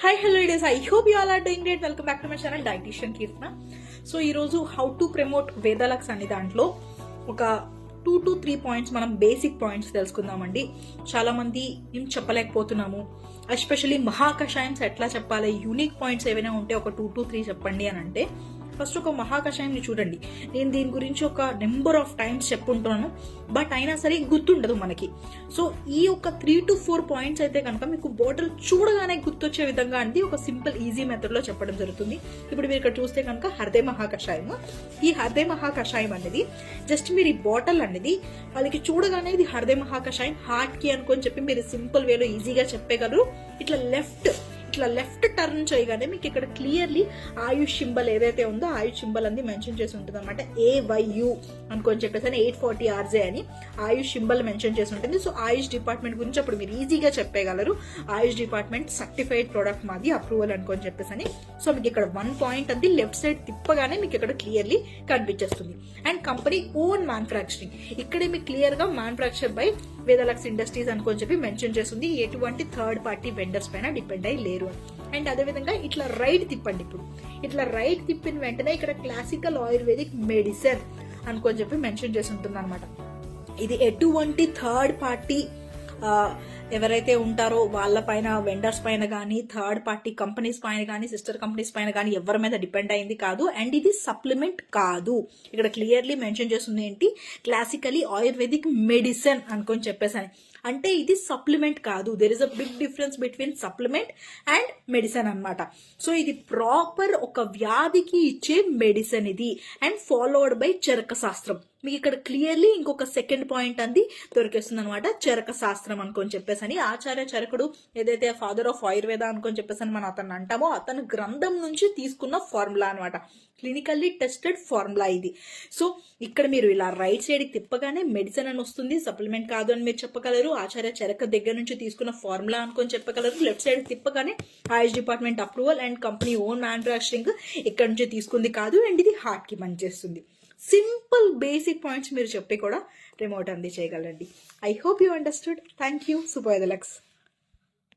Hi, hello ladies. I hope you all are doing great. Welcome back to my channel Dietitian Kirtana. So ఈరోజు how to promote వేదలక్స్ అనే దాంట్లో ఒక 2 to 3 points మనం basic points తెలుసుకుందామండి. చాలా మంది ఏం చెప్పలేకపోతున్నాము, ఎస్పెషల్లీ మహాకషాయమ్స్ ఎట్లా చెప్పాలి, యూనిక్ పాయింట్స్ ఏవైనా ఉంటే ఒక 2 to 3 చెప్పండి అని అంటే ఫస్ట్ ఒక మహాకషాయంని చూడండి. నేను దీని గురించి ఒక నెంబర్ ఆఫ్ టైమ్స్ చెప్పుంటున్నాను, బట్ అయినా సరే గుర్తుండదు మనకి. సో ఈ ఒక 3 to 4 పాయింట్స్ అయితే కనుక మీకు బాటిల్ చూడగానే గుర్తొచ్చే విధంగా అండి ఒక సింపుల్ ఈజీ మెథడ్ లో చెప్పడం జరుగుతుంది. ఇప్పుడు మీరు ఇక్కడ చూస్తే కనుక హృదయ మహాకషాయం. ఈ హృదయ మహాకషాయం అనేది జస్ట్ మీరు ఈ బాటిల్ అనేది వాళ్ళకి చూడగానే ఇది హృదయ మహాకషాయం హార్ట్ కి అనుకొని చెప్పి మీరు సింపుల్ వేలో ఈజీగా చెప్పగలరు. ఇట్లా లెఫ్ట్ టర్న్ చేయగానే మీకు ఇక్కడ క్లియర్లీ ఆయుష్ సింబల్ ఏదైతే ఉందో ఆయుష్ సింబల్ అనేది మెన్షన్ చేసి ఉంటుంది అనమాట. AYU అనుకొని చెప్పేసి 840 RJ అని ఆయుష్ సింబల్ మెన్షన్ చేసి ఉంటుంది. సో ఆయుష్ డిపార్ట్మెంట్ గురించి అప్పుడు మీరు ఈజీగా చెప్పగలరు. ఆయుష్ డిపార్ట్మెంట్ సర్టిఫైడ్ ప్రోడక్ట్ మాది, అప్రూవల్ అనుకొని చెప్పేసి. సో మీకు ఇక్కడ 1 పాయింట్ అది లెఫ్ట్ సైడ్ తిప్పగానే మీకు ఇక్కడ క్లియర్లీ కనిపించేస్తుంది. అండ్ కంపెనీ ఓన్ మ్యానుఫ్యాక్చరింగ్, ఇక్కడే మీకు క్లియర్ గా మ్యానుఫ్యాక్చర్ బై వేదలక్స్ ఇండస్ట్రీస్ అనుకొని చెప్పి మెన్షన్ చేస్తుంది. ఎటువంటి థర్డ్ పార్టీ వెండర్స్ పైన డిపెండ్ అయ్యి లేరు. అండ్ అదేవిధంగా ఇట్లా రైట్ తిప్పండి. ఇప్పుడు ఇట్లా రైట్ తిప్పిన వెంటనే ఇక్కడ క్లాసికల్ ఆయుర్వేదిక్ మెడిసిన్ అనుకొని చెప్పి మెన్షన్ చేసి ఉంటుంది అనమాట. ఇది ఎటువంటి థర్డ్ పార్టీ ఎవరైతే ఉంటారో వాళ్ళ పైన, వెండర్స్ పైన కానీ, థర్డ్ పార్టీ కంపెనీస్ పైన కానీ, సిస్టర్ కంపెనీస్ పైన కానీ ఎవరి మీద డిపెండ్ అయింది కాదు. అండ్ ఇది సప్లిమెంట్ కాదు. ఇక్కడ క్లియర్లీ మెన్షన్ చేస్తుంది ఏంటి, క్లాసికలీ ఆయుర్వేదిక్ మెడిసిన్ అనుకొని చెప్పేసాను. అంటే ఇది సప్లిమెంట్ కాదు. There is a big difference between supplement and medicine అనమాట. సో ఇది ప్రాపర్ ఒక వ్యాధికి ఇచ్చే మెడిసిన్ ఇది. అండ్ ఫాలోడ్ బై చరక శాస్త్రం. మీకు ఇక్కడ క్లియర్లీ ఇంకొక సెకండ్ పాయింట్ అంది దొరికేస్తుంది అనమాట, చరక శాస్త్రం అనుకొని చెప్పేసి. ఆచార్య చరకుడు ఏదైతే ఫాదర్ ఆఫ్ ఆయుర్వేద అనుకొని చెప్పేసి మనం అతను అంటామో, అతను గ్రంథం నుంచి తీసుకున్న ఫార్ములా అనమాట, క్లినికల్లీ టెస్టెడ్ ఫార్ములా ఇది. సో ఇక్కడ మీరు ఇలా రైట్ సైడ్ తిప్పగానే మెడిసిన్ అని వస్తుంది, సప్లిమెంట్ కాదు అని మీరు చెప్పగలరు. ఆచార్య చరక దగ్గర నుంచి తీసుకున్న ఫార్ములా అనుకొని చెప్పగలరు. లెఫ్ట్ సైడ్ తిప్పగానే Ayush department approval and company own manufacturing ఇక్కడ నుంచి తీసుకుంది కాదు. అండ్ ఇది హార్ట్ కి పనిచేస్తుంది. సింపుల్ బేసిక్ పాయింట్స్ మీరు చెప్పి కూడా రిమోట్ అంది చేయగలండి. I hope you understood. Thank you. Super వేదలక్స్.